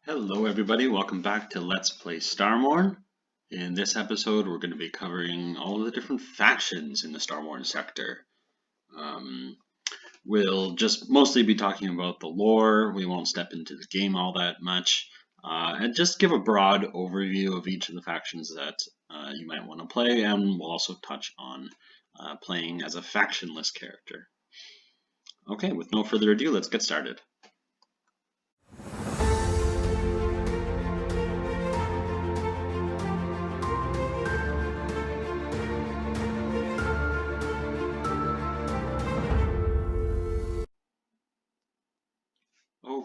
Hello everybody, welcome back to Let's Play Starmourn. In this episode we're going to be covering all of the different factions in the Starmourn sector. We'll just mostly be talking about the lore, we won't step into the game all that much, and just give a broad overview of each of the factions that you might want to play, and we'll also touch on playing as a factionless character. Okay, with no further ado, let's get started.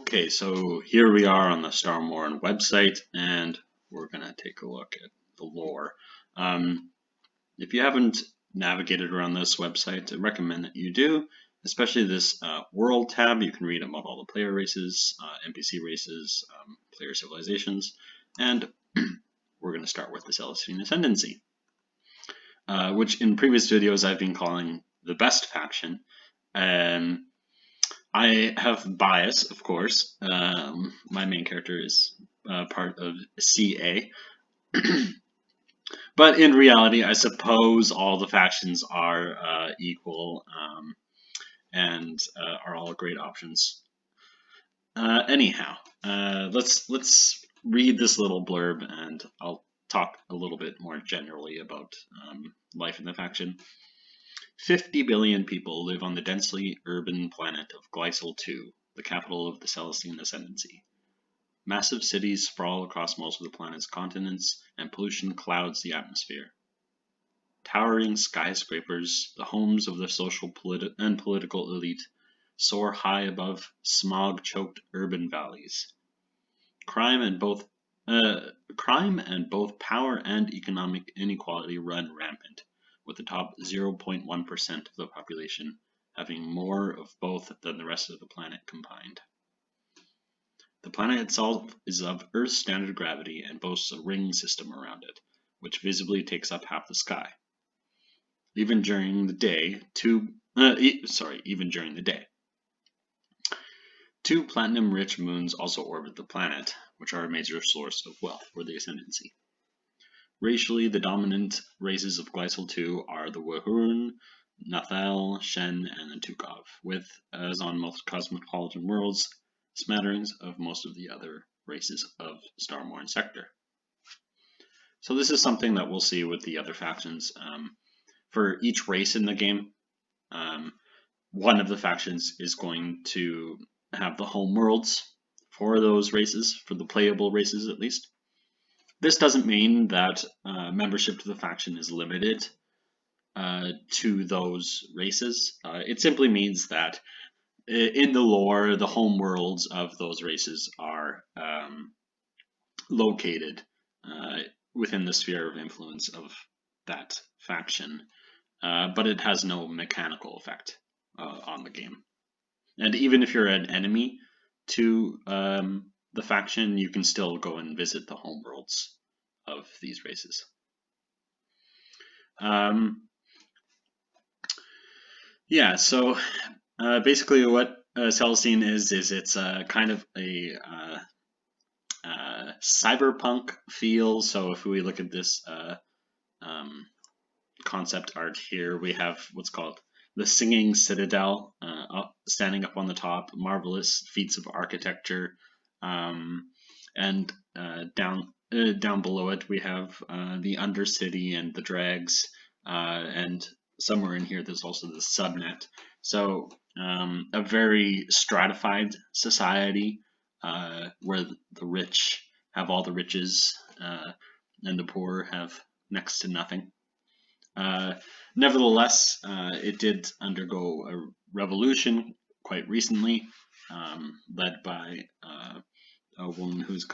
Okay, so here we are on the Starmourn website, and we're going to take a look at the lore. If you haven't navigated around this website, I recommend that you do, especially this World tab. You can read about all the player races, NPC races, player civilizations, and we're going to start with the Celestine Ascendancy, which in previous videos I've been calling the best faction. I have bias, of course. My main character is part of CA. But in reality, I suppose all the factions are equal and are all great options. Anyhow, let's read this little blurb, and I'll talk a little bit more generally about life in the faction. 50 billion people live on the densely urban planet of Glycol 2, the capital of the Celestine Ascendancy. Massive cities sprawl across most of the planet's continents, and pollution clouds the atmosphere. Towering skyscrapers, the homes of the social and political elite, soar high above smog-choked urban valleys. Crime and both power and economic inequality run rampant, with the top 0.1% of the population having more of both than the rest of the planet combined. The planet itself is of Earth's standard gravity and boasts a ring system around it, which visibly takes up half the sky. Even during the day, two platinum-rich moons also orbit the planet, which are a major source of wealth for the Ascendancy. Racially, the dominant races of Glycol 2 are the Wahurn, Nathal, Shen, and the Tukov, with, as on most cosmopolitan worlds, smatterings of most of the other races of Starmourn sector. So this is something that we'll see with the other factions. For each race in the game, one of the factions is going to have the home worlds for those races, for the playable races at least. This doesn't mean that membership to the faction is limited to those races. It simply means that in the lore, the home worlds of those races are located within the sphere of influence of that faction, but it has no mechanical effect on the game. And even if you're an enemy to the faction, you can still go and visit the homeworlds of these races. So basically what Celestine is it's kind of a cyberpunk feel. So if we look at this concept art here, we have what's called the Singing Citadel standing up on the top, marvelous feats of architecture, and down below it we have the Undercity and the Dregs, and somewhere in here there's also the Subnet. So a very stratified society where the rich have all the riches and the poor have next to nothing. Nevertheless, it did undergo a revolution quite recently, led by a woman who has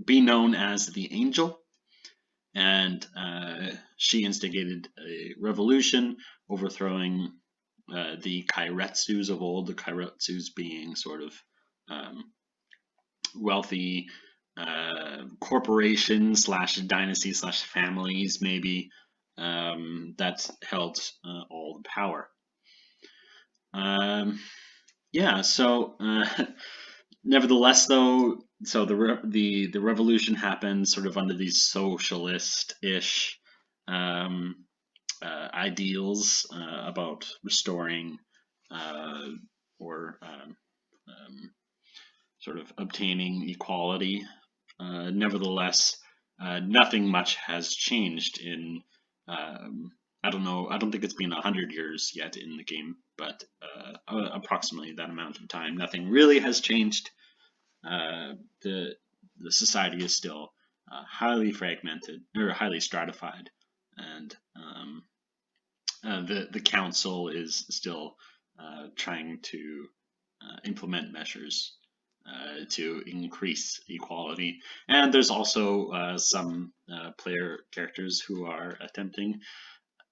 be known as the Angel, and she instigated a revolution, overthrowing the Kairetsus of old. The Kairetsus being sort of wealthy corporations / dynasty / families, maybe, that held all the power. So Nevertheless, though, so the revolution happened sort of under these socialist-ish um, ideals about restoring uh, or sort of obtaining equality. Nevertheless, nothing much has changed in. I don't know. I don't think it's been 100 years yet in the game, but approximately that amount of time. Nothing really has changed. Uh, the the society is still highly fragmented or highly stratified, and the council is still trying to implement measures to increase equality. And there's also some player characters who are attempting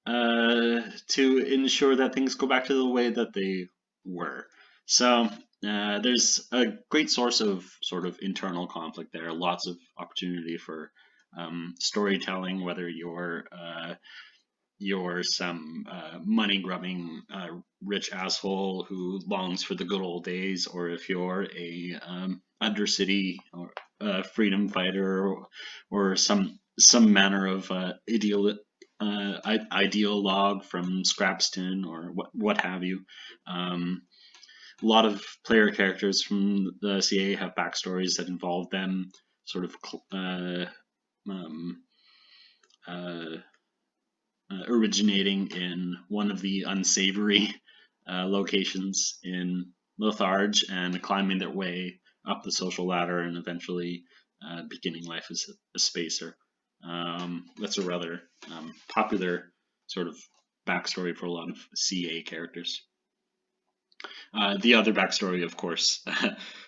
to ensure that things go back to the way that they were. So there's a great source of sort of internal conflict there, lots of opportunity for storytelling, whether you're some money grubbing rich asshole who longs for the good old days, or if you're a undercity or freedom fighter, or some manner of ideologue from Scrapston or what have you. A lot of player characters from the CA have backstories that involve them sort of um, uh, originating in one of the unsavory locations in Lotharge and climbing their way up the social ladder and eventually beginning life as a spacer. That's a rather popular sort of backstory for a lot of CA characters. The other backstory, of course,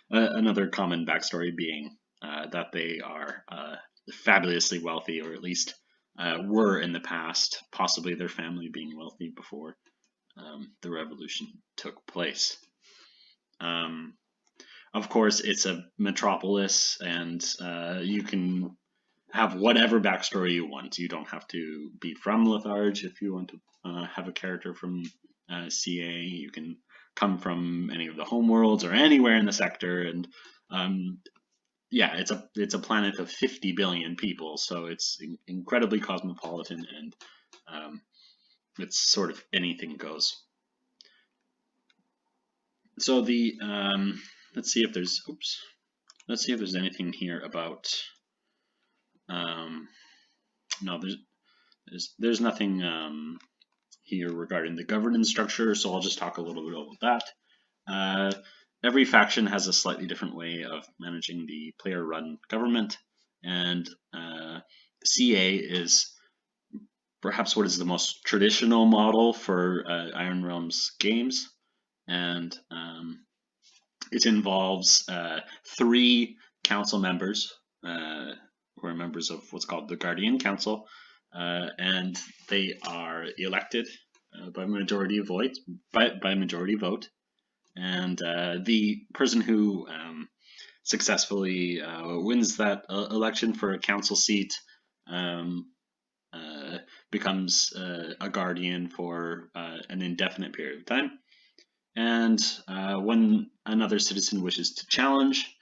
another common backstory being that they are fabulously wealthy, or at least were in the past, possibly their family being wealthy before the revolution took place. Of course, it's a metropolis, and you can have whatever backstory you want. You don't have to be from Letharge if you want to have a character from CA. You can come from any of the homeworlds or anywhere in the sector, and yeah, it's a planet of 50 billion people, so it's incredibly cosmopolitan, and it's sort of anything goes. So the let's see if there's anything here about no, there's nothing here regarding the governance structure, so I'll just talk a little bit about that. Every faction has a slightly different way of managing the player-run government, and CA is perhaps what is the most traditional model for Iron Realms games, and it involves 3 council members who are members of what's called the Guardian Council, and they are elected by majority vote. By majority vote, and the person who successfully wins that election for a council seat becomes a guardian for an indefinite period of time. And when another citizen wishes to challenge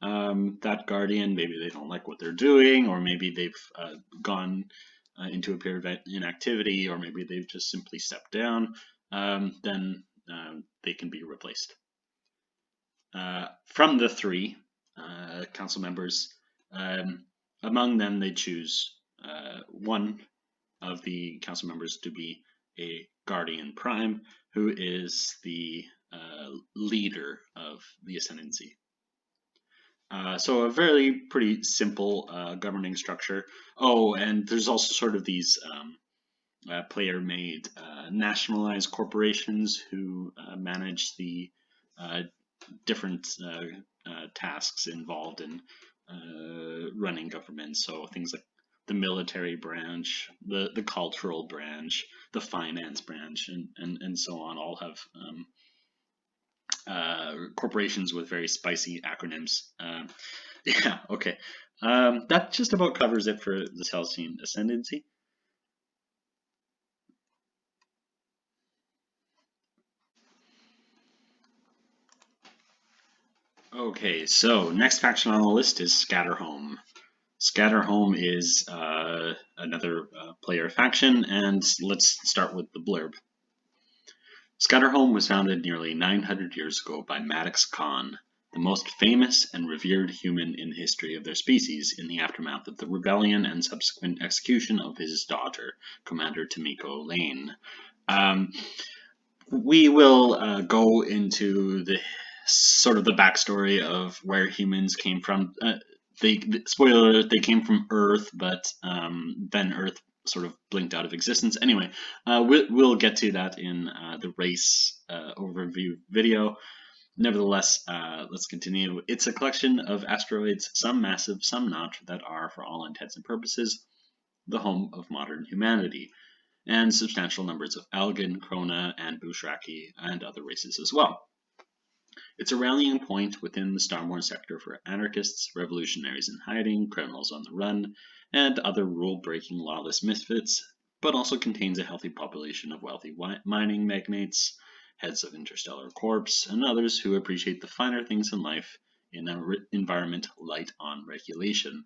that guardian, maybe they don't like what they're doing, or maybe they've gone into a period of inactivity, or maybe they've just simply stepped down, then they can be replaced. From the 3 council members, among them they choose one of the council members to be a Guardian Prime, who is the leader of the Ascendancy. So a very pretty simple governing structure. Oh, and there's also sort of these player-made nationalized corporations who manage the different tasks involved in running government. So things like the military branch, the cultural branch, the finance branch, and so on, all have corporations with very spicy acronyms. Yeah, okay. That just about covers it for the Celestine Ascendancy. Okay, so next faction on the list is Scatterhome. Scatterhome is another player faction, and let's start with the blurb. Scatterhome was founded nearly 900 years ago by Maddox Khan, the most famous and revered human in the history of their species, in the aftermath of the rebellion and subsequent execution of his daughter, Commander Tomiko Lane. We will go into the sort of the backstory of where humans came from. Spoiler alert, they came from Earth, but then Earth sort of blinked out of existence. Anyway, we'll get to that in the race overview video. Nevertheless, let's continue. It's a collection of asteroids, some massive, some not, that are, for all intents and purposes, the home of modern humanity, and substantial numbers of Algan, Krona, and Bushraki, and other races as well. It's a rallying point within the Starmourn sector for anarchists, revolutionaries in hiding, criminals on the run, and other rule-breaking lawless misfits, but also contains a healthy population of wealthy mining magnates, heads of interstellar corps, and others who appreciate the finer things in life in an environment light on regulation.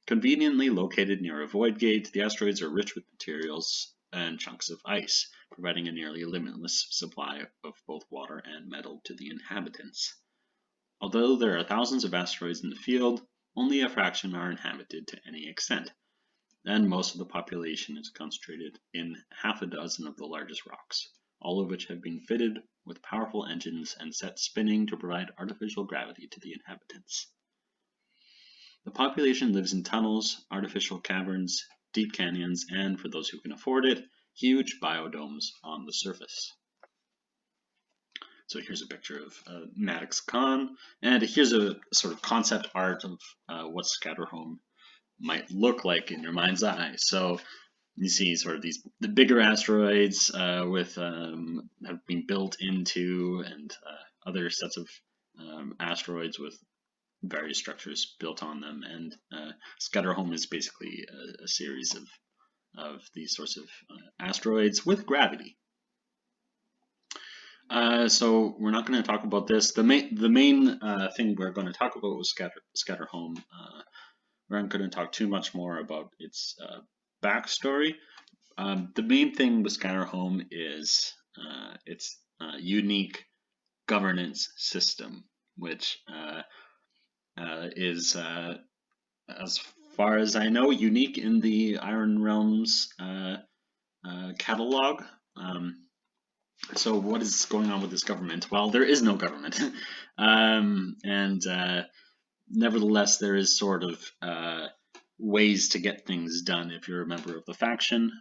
Conveniently located near a void gate, the asteroids are rich with materials and chunks of ice, providing a nearly limitless supply of both water and metal to the inhabitants. Although there are thousands of asteroids in the field, only a fraction are inhabited to any extent, and most of the population is concentrated in half a dozen of the largest rocks, all of which have been fitted with powerful engines and set spinning to provide artificial gravity to the inhabitants. The population lives in tunnels, artificial caverns, deep canyons, and, for those who can afford it, huge biodomes on the surface. So here's a picture of Maddox Khan, and here's a sort of concept art of what Scatterhome might look like in your mind's eye. So you see sort of the bigger asteroids with have been built into, and other sets of asteroids with various structures built on them, and Scatterhome is basically a series of these sorts of asteroids with gravity. So we're not going to talk about this. The main thing we're going to talk about was Scatterhome. We're not going to talk too much more about its backstory. The main thing with Scatterhome is its unique governance system, which is, as far as I know, unique in the Iron Realms catalog. So what is going on with this government? Well, there is no government. And nevertheless, there is sort of ways to get things done if you're a member of the faction.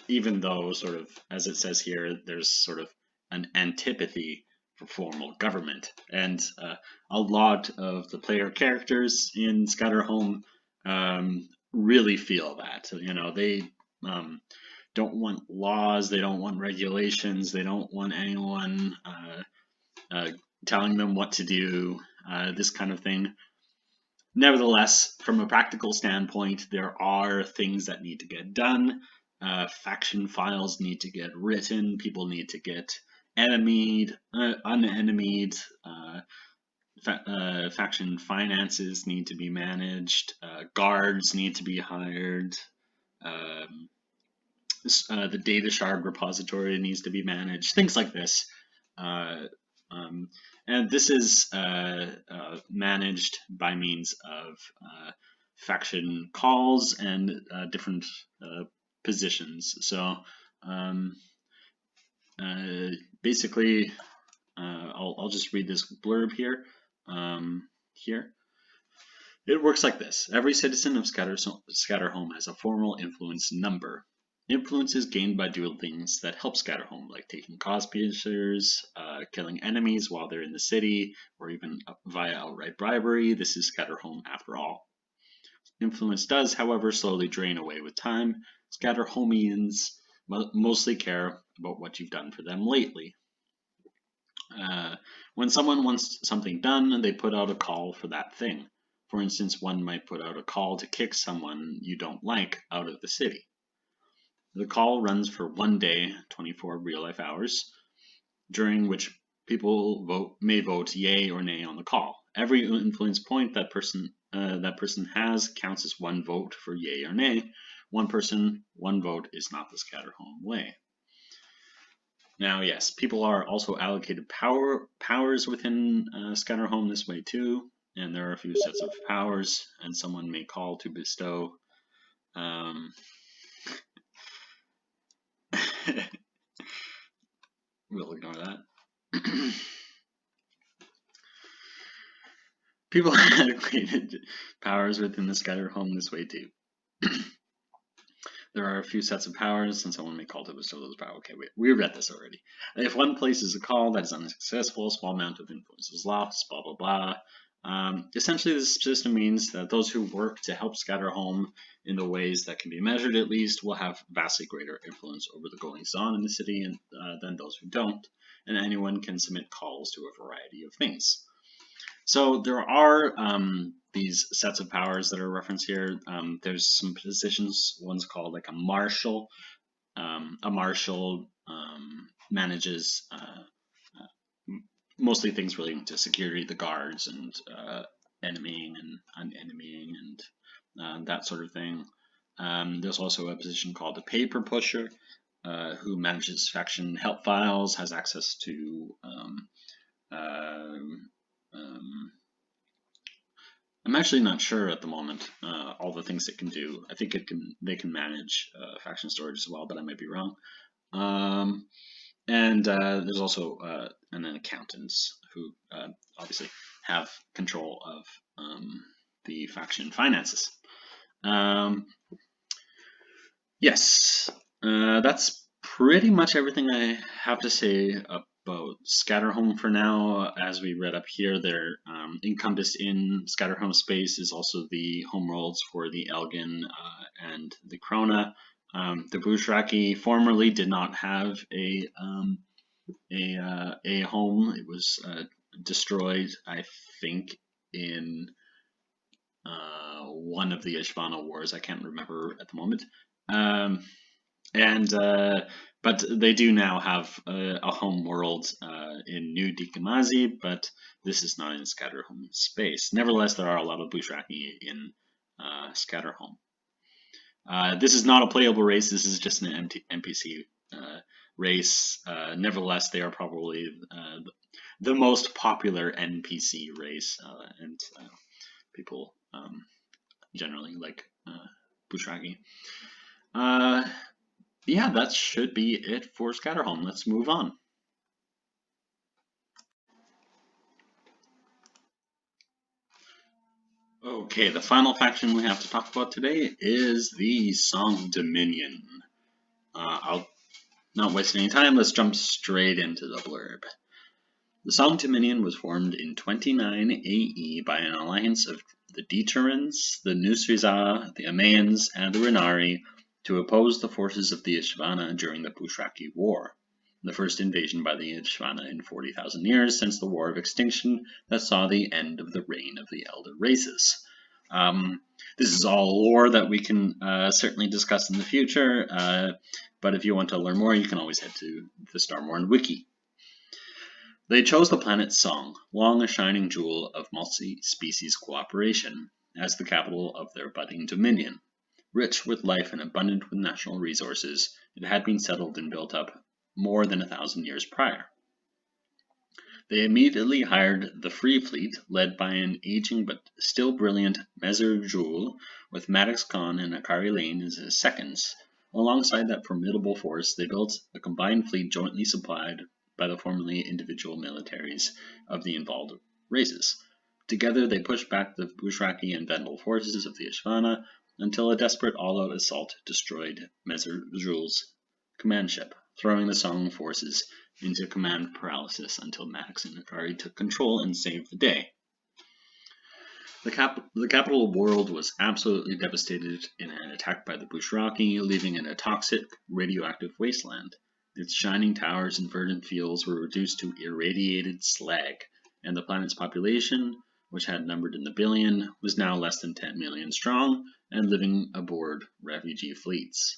Even though, sort of, as it says here, there's sort of an antipathy for formal government. And a lot of the player characters in Scatterhome really feel that. You know, they don't want laws, they don't want regulations, they don't want anyone telling them what to do, this kind of thing. Nevertheless, from a practical standpoint, there are things that need to get done. Faction files need to get written, people need to get enemied, unenemied, faction finances need to be managed, guards need to be hired, the data shard repository needs to be managed, things like this. And this is managed by means of faction calls and different positions. So basically, I'll just read this blurb here. It works like this. Every citizen of Scatterhome has a formal influence number. Influence is gained by doing things that help Scatterhome, like taking cause pictures, killing enemies while they're in the city, or even via outright bribery. This is Scatterhome after all. Influence does, however, slowly drain away with time. Scatterhomians mostly care about what you've done for them lately. When someone wants something done, they put out a call for that thing. For instance, one might put out a call to kick someone you don't like out of the city. The call runs for 1 day, 24 real-life hours, during which people may vote yay or nay on the call. Every influence point that person has counts as one vote for yay or nay. One person, one vote is not the Scatterhome way. Now, yes, people are also allocated powers within Scatterhome this way too, and there are a few sets of powers, and someone may call to bestow. We'll ignore that. People are allocated powers within the Scatterhome this way too. There are a few sets of powers, and someone may call to bestow those powers. Okay, we read this already. If one places a call that is unsuccessful, a small amount of influence is lost, blah, blah, blah. Essentially, this system means that those who work to help Scatterhome in the ways that can be measured, at least, will have vastly greater influence over the goings-on in the city than those who don't, and anyone can submit calls to a variety of things. So there are these sets of powers that are referenced here. There's some positions. One's called like a marshal. A marshal manages mostly things relating to security, the guards, and enemying and unenemying and that sort of thing. There's also a position called a paper pusher, who manages faction help files, has access to I'm actually not sure at the moment all the things it can do. I think they can manage faction storage as well, but I might be wrong. And there's also an accountants who obviously have control of the faction finances. Yes, that's pretty much everything I have to say about Scatterhome for now. As we read up here, they're encompassed in Scatterhome space is also the homeworlds for the Elgin and the Krona. The Bushraki formerly did not have a home. It was destroyed, I think, in one of the Ishvana wars. I can't remember at the moment. But they do now have a home world in New Dikamazi, but this is not in Scatterhome space. Nevertheless, there are a lot of Bushraki in Scatterhome. This is not a playable race. This is just an NPC race. Nevertheless, they are probably the most popular NPC race, and people generally like Bushraki. Yeah, that should be it for Scatterhome. Let's move on. Okay, the final faction we have to talk about today is the Song Dominion. I'll not waste any time, let's jump straight into the blurb. The Song Dominion was formed in 29 AE by an alliance of the Deterans, the Nusriza, the Amayans, and the Renari to oppose the forces of the Ishvana during the Bushraki War, the first invasion by the Ishvana in 40,000 years since the War of Extinction that saw the end of the reign of the Elder Races. This is all lore that we can certainly discuss in the future, but if you want to learn more, you can always head to the Starmourn wiki. They chose the planet Song, long a shining jewel of multi-species cooperation, as the capital of their budding dominion. Rich with life and abundant with natural resources, it had been settled and built up more than 1,000 years prior. They immediately hired the Free Fleet, led by an aging but still brilliant Mezer Jul, with Maddox Khan and Akari Lane as his seconds. Alongside that formidable force, they built a combined fleet jointly supplied by the formerly individual militaries of the involved races. Together, they pushed back the Bushraki and Vendel forces of the Ishvana until a desperate all-out assault destroyed Mezer Jul's command ship, throwing the Song forces into command paralysis until Maddox and Akari took control and saved the day. The capital world was absolutely devastated in an attack by the Bushraki, leaving it a toxic, radioactive wasteland. Its shining towers and verdant fields were reduced to irradiated slag, and the planet's population, which had numbered in the billion, was now less than 10 million strong and living aboard refugee fleets.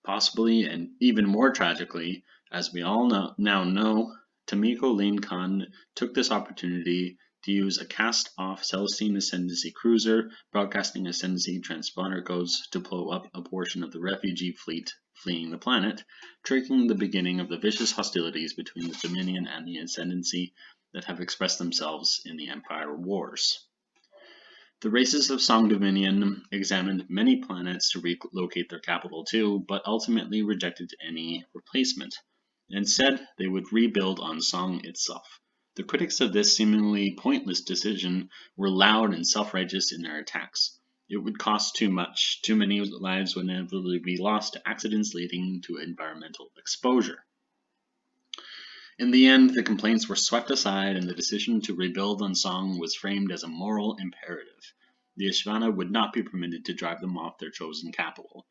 Possibly, and even more tragically, as we all now know, Tamiko Lane Khan took this opportunity to use a cast-off Celestine Ascendancy cruiser broadcasting Ascendancy transponder codes to blow up a portion of the refugee fleet fleeing the planet, triggering the beginning of the vicious hostilities between the Dominion and the Ascendancy that have expressed themselves in the Empire Wars. The races of Song Dominion examined many planets to relocate their capital to, but ultimately rejected any replacement. Instead, they would rebuild on Song itself. The critics of this seemingly pointless decision were loud and self-righteous in their attacks. It would cost too much. Too many lives would inevitably be lost to accidents leading to environmental exposure. In the end, the complaints were swept aside and the decision to rebuild on Song was framed as a moral imperative. The Ishvana would not be permitted to drive them off their chosen capital.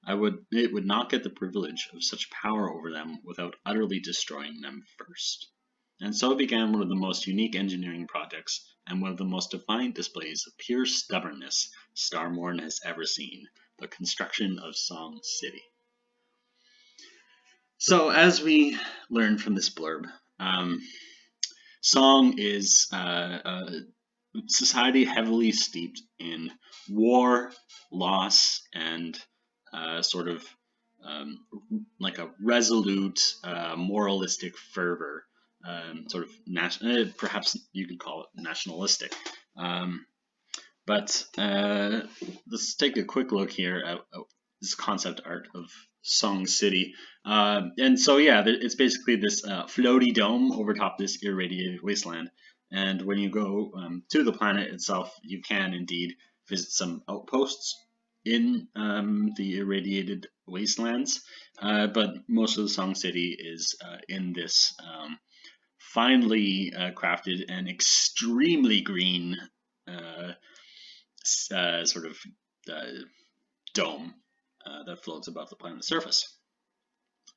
It would not get the privilege of such power over them without utterly destroying them first. And so began one of the most unique engineering projects and one of the most defiant displays of pure stubbornness Starmourn has ever seen, the construction of Song City. So as we learned from this blurb, Song is a society heavily steeped in war, loss, and sort of like a resolute, moralistic fervor, sort of perhaps you could call it nationalistic. But let's take a quick look here at this concept art of Song City. And so, yeah, it's basically this floaty dome over top this irradiated wasteland. And when you go to the planet itself, you can indeed visit some outposts in the irradiated wastelands. But most of the Song City is in this finely crafted and extremely green sort of dome that floats above the planet's surface.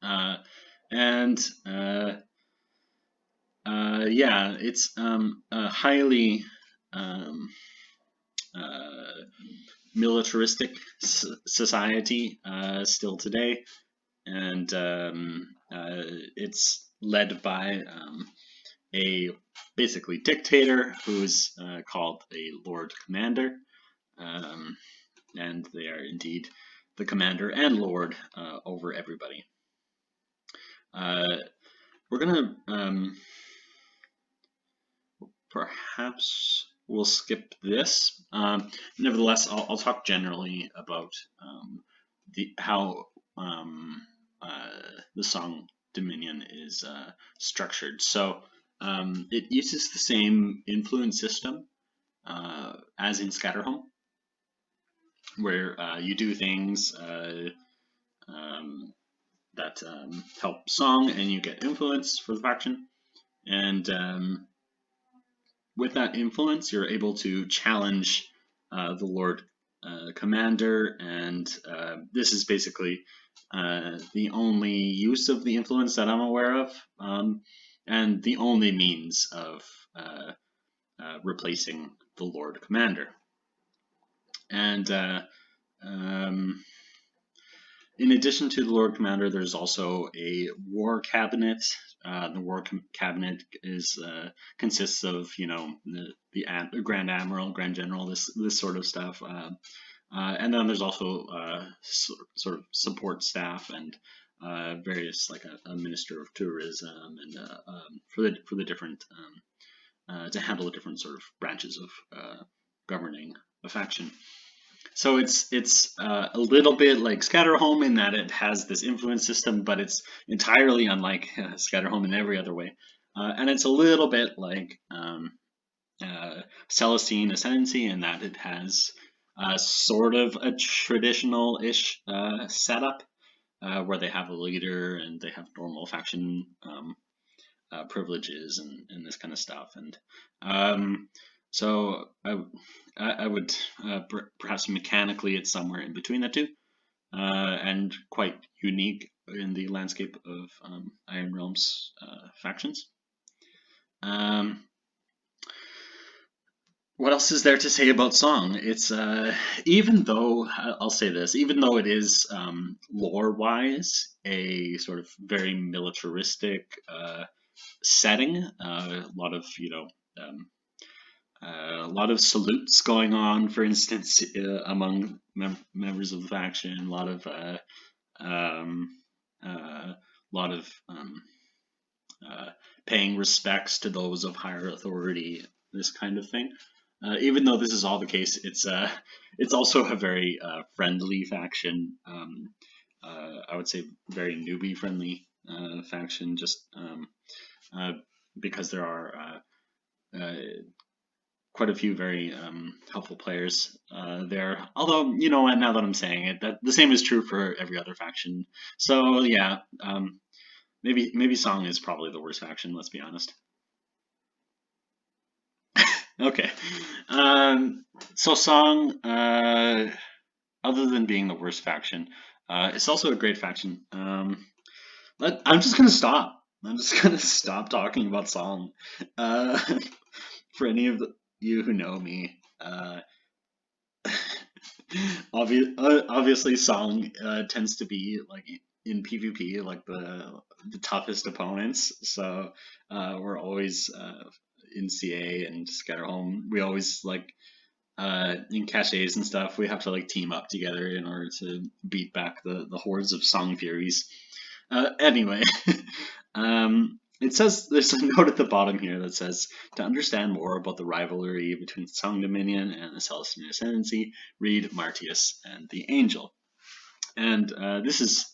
Yeah, it's a highly militaristic society still today, and it's led by a basically dictator who's called a Lord Commander, and they are indeed the commander and lord over everybody. We're gonna perhaps we'll skip this. Nevertheless, I'll talk generally about how the Song Dominion is structured. So it uses the same influence system as in Scatterhome, where you do things that help Song and you get influence for the faction. And with that influence, you're able to challenge the Lord Commander, and this is basically the only use of the influence that I'm aware of, and the only means of replacing the Lord Commander. And in addition to the Lord Commander, there's also a War Cabinet. The War Cabinet consists of, the Grand Admiral, Grand General, this sort of stuff, and then there's also sort of support staff and various, like a Minister of Tourism, and for the different to handle the different sort of branches of governing a faction. So it's a little bit like Scatterhome in that it has this influence system, but it's entirely unlike Scatterhome in every other way. And it's a little bit like Celestine Ascendancy in that it has sort of a traditional-ish setup where they have a leader and they have normal faction privileges and this kind of stuff. And so I would perhaps mechanically it's somewhere in between the two, and quite unique in the landscape of Iron Realm's factions. What else is there to say about Song? It's even though I'll say this, even though it is lore-wise a sort of very militaristic, setting. A lot of a lot of salutes going on, for instance, among members of the faction. A lot of um, paying respects to those of higher authority, this kind of thing. Even though this is all the case, it's also a very friendly faction. I would say very newbie friendly faction, just because there are quite a few very helpful players there. Although, you know, now that I'm saying it, that the same is true for every other faction. So yeah, maybe Song is probably the worst faction. Let's be honest. Okay, so Song, other than being the worst faction, it's also a great faction. I'm just gonna stop. I'm just gonna stop talking about Song. Uh, for any of you who know me, obviously Song tends to be like in PvP like the toughest opponents. So we're always in CA and Scatterhome. We always like in caches and stuff. We have to like team up together in order to beat back the hordes of Song Furies. Anyway, it says there's a note at the bottom here that says to understand more about the rivalry between the Song Dominion and the Celestine Ascendancy, read Martius and the Angel. And this is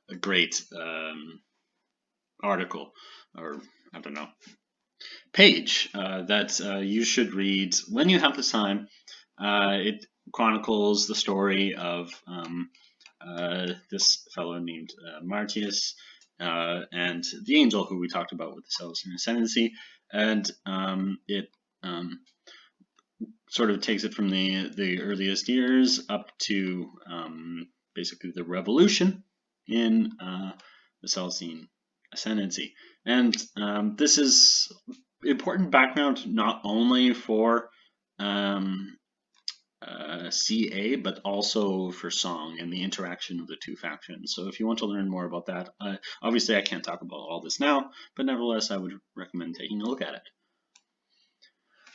a great article, or I don't know, page that you should read when you have the time. It chronicles the story of this fellow named Martius and the Angel, who we talked about with the Celestine Ascendancy, and it sort of takes it from the earliest years up to basically the revolution in the Celestine Ascendancy. And this is important background not only for CA, but also for Song and the interaction of the two factions. So if you want to learn more about that, obviously I can't talk about all this now, but nevertheless I would recommend taking a look at it.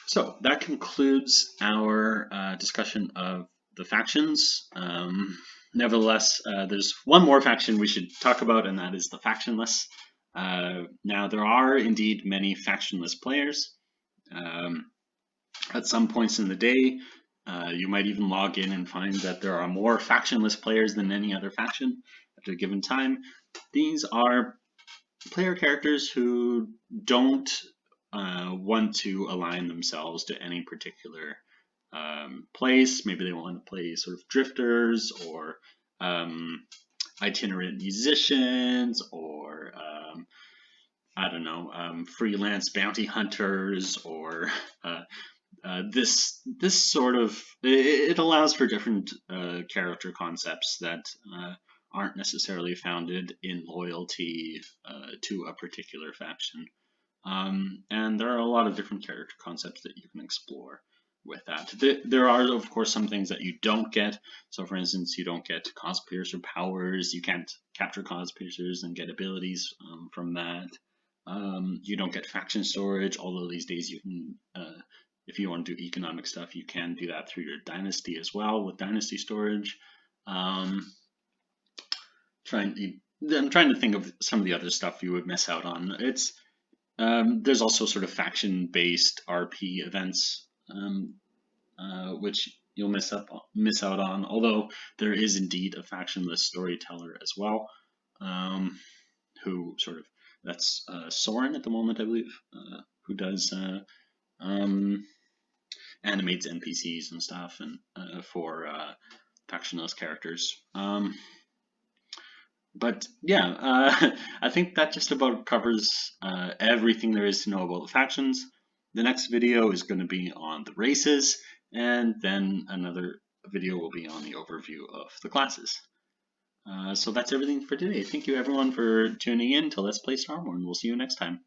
So that concludes our discussion of the factions. Nevertheless, there's one more faction we should talk about, and that is the Factionless. Now, there are indeed many Factionless players. At some points in the day, you might even log in and find that there are more Factionless players than any other faction at a given time. These are player characters who don't want to align themselves to any particular place. Maybe they want to play sort of drifters or itinerant musicians or I don't know, freelance bounty hunters or this sort of it allows for different character concepts that aren't necessarily founded in loyalty to a particular faction. And there are a lot of different character concepts that you can explore with that. There are, of course, some things that you don't get. So, for instance, you don't get cause piercer powers. You can't capture cause piercers and get abilities from that. You don't get faction storage, although these days you can, if you want to do economic stuff, you can do that through your dynasty as well with dynasty storage. I'm trying to think of some of the other stuff you would miss out on. There's also sort of faction-based RP events, which you'll miss out on. Although there is indeed a factionless storyteller as well, who sort of that's Soren at the moment, I believe, who does animates NPCs and stuff and for factionless characters. But yeah, I think that just about covers everything there is to know about the factions. The next video is going to be on the races, and then another video will be on the overview of the classes. So that's everything for today. Thank you everyone for tuning in to Let's Play Starmourn. We'll see you next time.